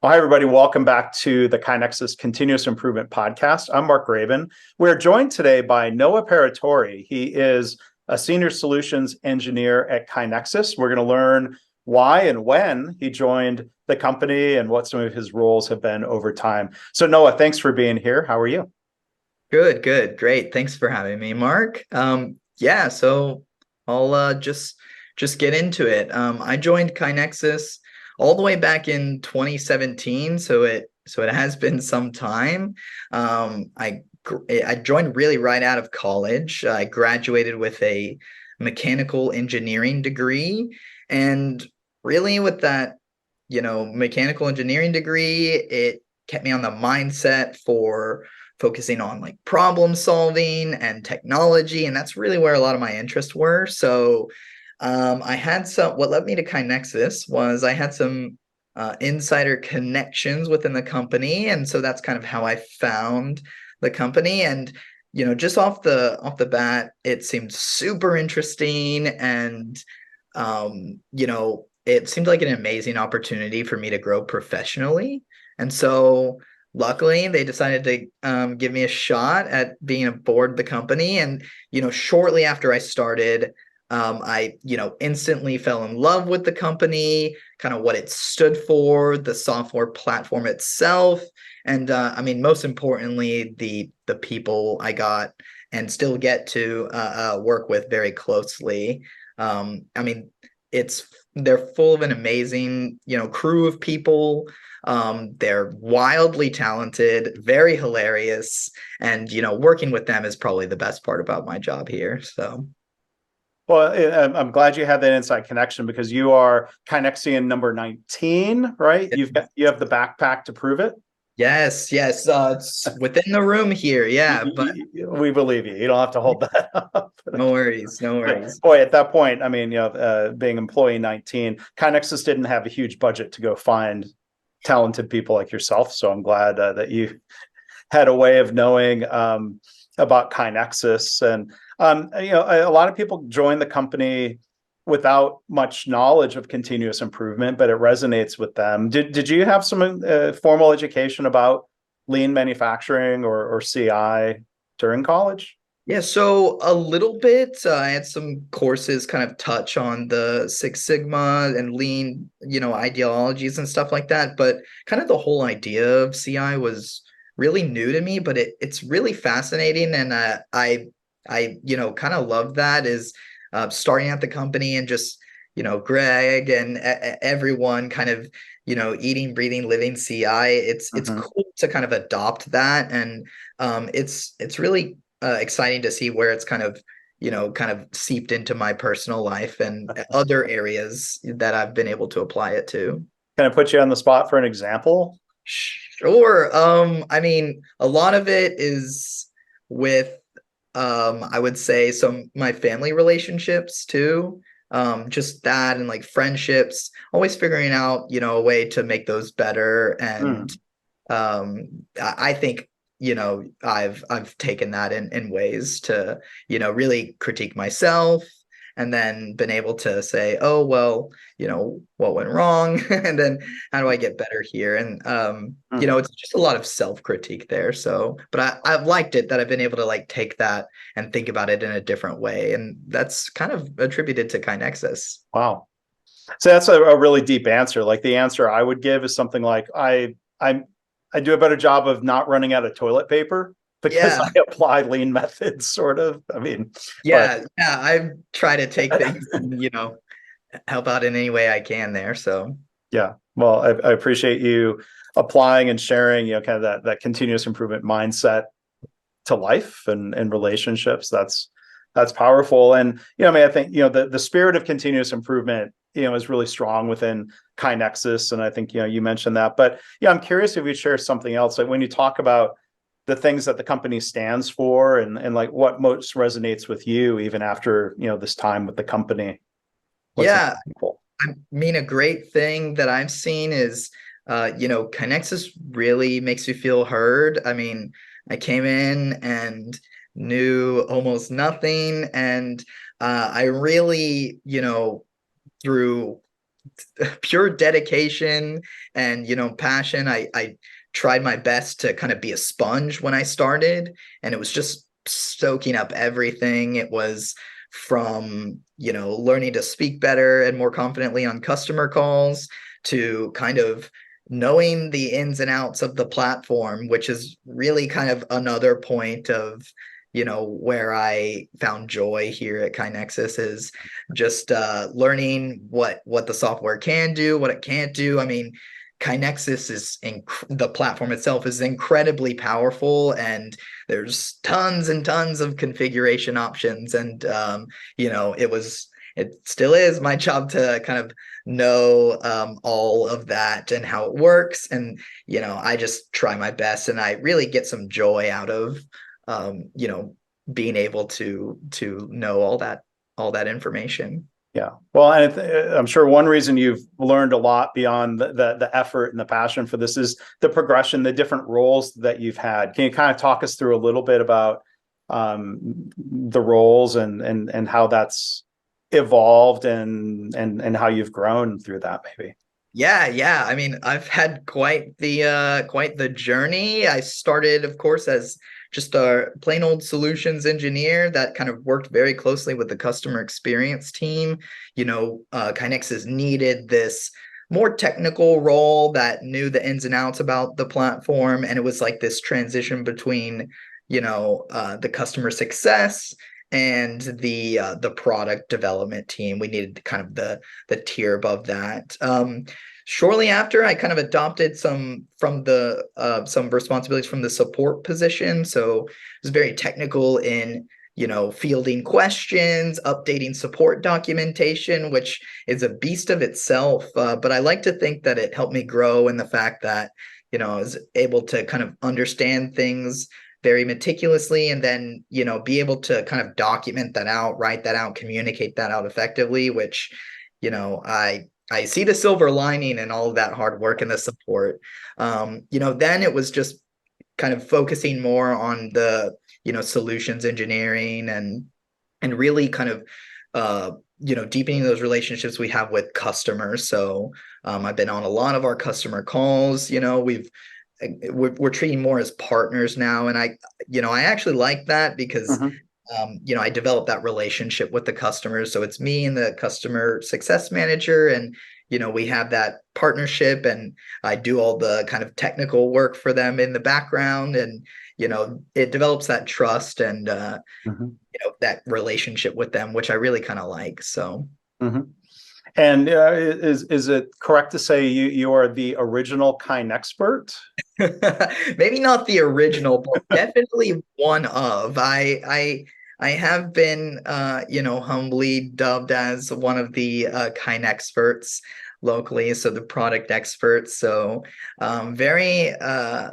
Well, hi, everybody. Welcome back to the KaiNexus Continuous Improvement Podcast. I'm Mark Graban. We're joined today by Noah Paratore. He is a senior solutions engineer at KaiNexus. We're going to learn why and when he joined the company and what some of his roles have been over time. So, Noah, thanks for being here. How are you? Good, great. Thanks for having me, Mark. Yeah, so I'll just get into it. I joined KaiNexus all the way back in 2017, so it has been some time. I joined really right out of college. I graduated with a mechanical engineering degree, and really with that, mechanical engineering degree, it kept me on the mindset for focusing on like problem solving and technology, and that's really where a lot of my interests were. So I had some. What led me to KaiNexus was I had some insider connections within the company, and so that's kind of how I found the company. And just off the bat, it seemed super interesting, and it seemed like an amazing opportunity for me to grow professionally. And so luckily they decided to give me a shot at being aboard the company. And shortly after I started, I instantly fell in love with the company, kind of what it stood for, the software platform itself, and I mean, most importantly, the people I got and still get to work with very closely. I mean, it's they're full of an amazing crew of people. They're wildly talented, very hilarious, and working with them is probably the best part about my job here. So Well, I'm glad you had that inside connection because you are Kynexian number 19, right? You have the backpack to prove it. yes, it's within the room here. Yeah, but We believe you. You don't have to hold that up. no worries, no But worries. boy, at that point, I mean, being employee 19, KaiNexus didn't have a huge budget to go find talented people like yourself. So I'm glad that you had a way of knowing about KaiNexus. And a lot of people join the company without much knowledge of continuous improvement, but it resonates with them. Did you have some formal education about lean manufacturing or CI during college? Yeah, so a little bit. I had some courses kind of touch on the Six Sigma and lean, ideologies and stuff like that. But kind of the whole idea of CI was really new to me, but it's really fascinating, and kind of love that is starting at the company and just Greg and everyone kind of eating, breathing, living CI. It's Mhm. cool to kind of adopt that, and it's really exciting to see where it's kind of seeped into my personal life and other areas that I've been able to apply it to. Can I put you on the spot for an example? Sure. I mean, a lot of it is with I would say some my family relationships too. Just that and like friendships, always figuring out, a way to make those better. And Hmm. I think I've taken that in ways to really critique myself, and then been able to say, oh well, what went wrong, and then how do I get better here? And Hmm. it's just a lot of self-critique there. So but I've liked it that I've been able to like take that and think about it in a different way, and that's kind of attributed to KaiNexus. Wow. So that's a really deep answer. Like the answer I would give is something like I do a better job of not running out of toilet paper because Yeah, I apply lean methods, sort of. I mean, but yeah, I try to take things and help out in any way I can there. So yeah. Well, I appreciate you applying and sharing, kind of that continuous improvement mindset to life and relationships. That's powerful. And I mean, I think the spirit of continuous improvement is really strong within KaiNexus, and I think you mentioned that. But yeah, I'm curious if you share something else, like when you talk about the things that the company stands for, and like what most resonates with you even after this time with the company. What's yeah, impactful? I mean, a great thing that I've seen is, KaiNexus really makes you feel heard. I mean, I came in and knew almost nothing, and I really, through pure dedication and, passion. I tried my best to kind of be a sponge when I started, and it was just soaking up everything. It was from, learning to speak better and more confidently on customer calls to kind of knowing the ins and outs of the platform, which is really kind of another point of, where I found joy here at KaiNexus, is just learning what the software can do, what it can't do. I mean, KaiNexus is the platform itself is incredibly powerful, and there's tons and tons of configuration options. And it still is my job to kind of know all of that and how it works. And I just try my best, and I really get some joy out of being able to know all that information. Yeah. Well, and I'm sure one reason you've learned a lot beyond the effort and the passion for this is the progression, the different roles that you've had. Can you kind of talk us through a little bit about the roles and how that's evolved and how you've grown through that, maybe? Yeah. I mean, I've had quite the journey. I started, of course, as just a plain old solutions engineer that kind of worked very closely with the customer experience team. KaiNexus needed this more technical role that knew the ins and outs about the platform, and it was like this transition between, the customer success and the product development team. We needed kind of the tier above that. Shortly after, I kind of adopted some responsibilities from the support position. So it was very technical in, fielding questions, updating support documentation, which is a beast of itself. But I like to think that it helped me grow in the fact that, I was able to kind of understand things very meticulously, and then, be able to kind of document that out, write that out, communicate that out effectively, which, I see the silver lining in all of that hard work and the support. Then it was just kind of focusing more on the, solutions engineering and really kind of, deepening those relationships we have with customers. So I've been on a lot of our customer calls. We're treating more as partners now, and I actually like that because Mhm. I developed that relationship with the customers. So it's me and the customer success manager, and we have that partnership, and I do all the kind of technical work for them in the background, and it develops that trust and Mhm. that relationship with them, which I really kind of like. So Mhm. And is it correct to say you are the original KaiNexpert? maybe not the original, but definitely one of. I have been humbly dubbed as one of the KaiNexperts locally, so the product experts. So very a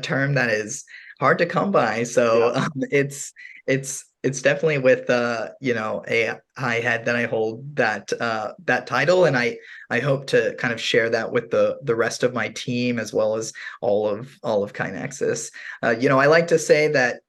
term that is hard to come by. So Yeah. it's definitely with a high head that I hold that title, and I hope to kind of share that with the rest of my team, as well as all of KaiNexus. I like to say that,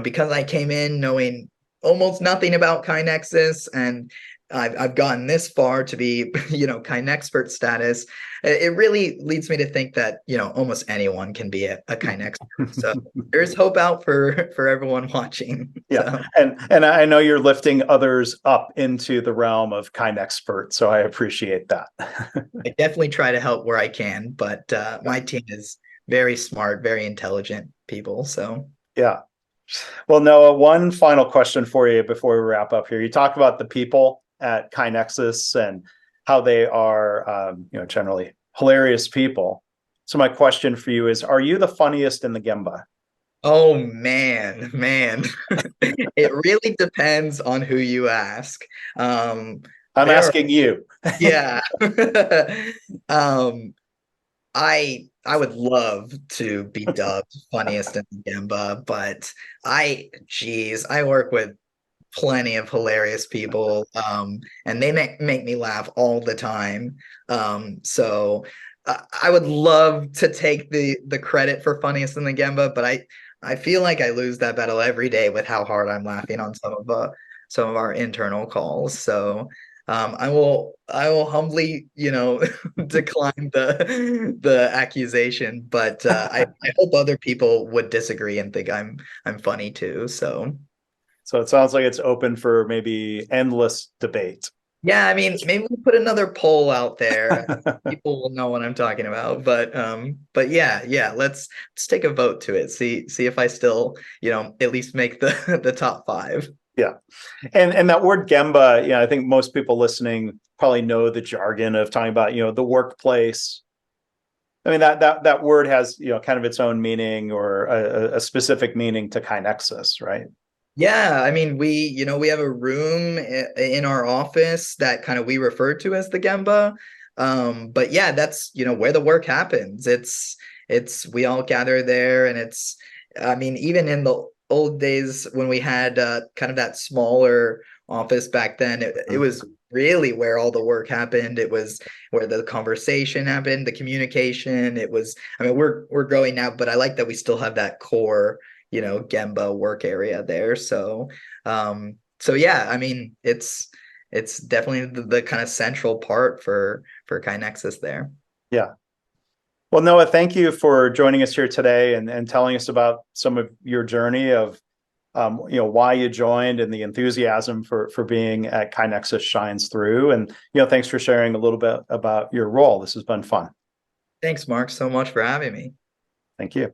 because I came in knowing almost nothing about KaiNexus, and I've gotten this far to be, KaiNexpert status. It really leads me to think that, almost anyone can be a KaiNexpert. So there's hope out for everyone watching. Yeah. So And I know you're lifting others up into the realm of KaiNexpert, so I appreciate that. I definitely try to help where I can, but my team is very smart, very intelligent people. So Yeah. Well, Noah, one final question for you before we wrap up here. You talk about the people at KaiNexus and how they are, generally hilarious people. So my question for you is, are you the funniest in the gemba? oh man, it really depends on who you ask. I'm There are, asking you. yeah. um, I would love to be dubbed funniest in the Gemba, but I work with plenty of hilarious people, and they make me laugh all the time. So I would love to take the credit for funniest in the Gemba, but I feel like I lose that battle every day with how hard I'm laughing on some of our internal calls. So I will humbly, decline the accusation, but I hope other people would disagree and think I'm funny too. So So it sounds like it's open for maybe endless debate. yeah, I mean, maybe we put another poll out there. People will know what I'm talking about. But yeah, yeah, let's take a vote to it. See if I still, at least make the top five. Yeah. And that word gemba, I think most people listening probably know the jargon of talking about, the workplace. I mean, that word has, kind of its own meaning or a specific meaning to KaiNexus, right? Yeah, I mean, we have a room in our office that kind of we refer to as the Gemba. But yeah, that's, where the work happens. It's we all gather there, and I mean, even in the old days when we had kind of that smaller office back then, it was really where all the work happened. It was where the conversation happened, the communication. I mean, we're growing now, but I like that we still have that core Gemba work area there. So yeah, I mean, it's definitely the kind of central part for KaiNexus there. Yeah. Well, Noah, thank you for joining us here today and telling us about some of your journey of why you joined and the enthusiasm for being at KaiNexus shines through. And thanks for sharing a little bit about your role. This has been fun. Thanks, Mark, so much for having me. Thank you.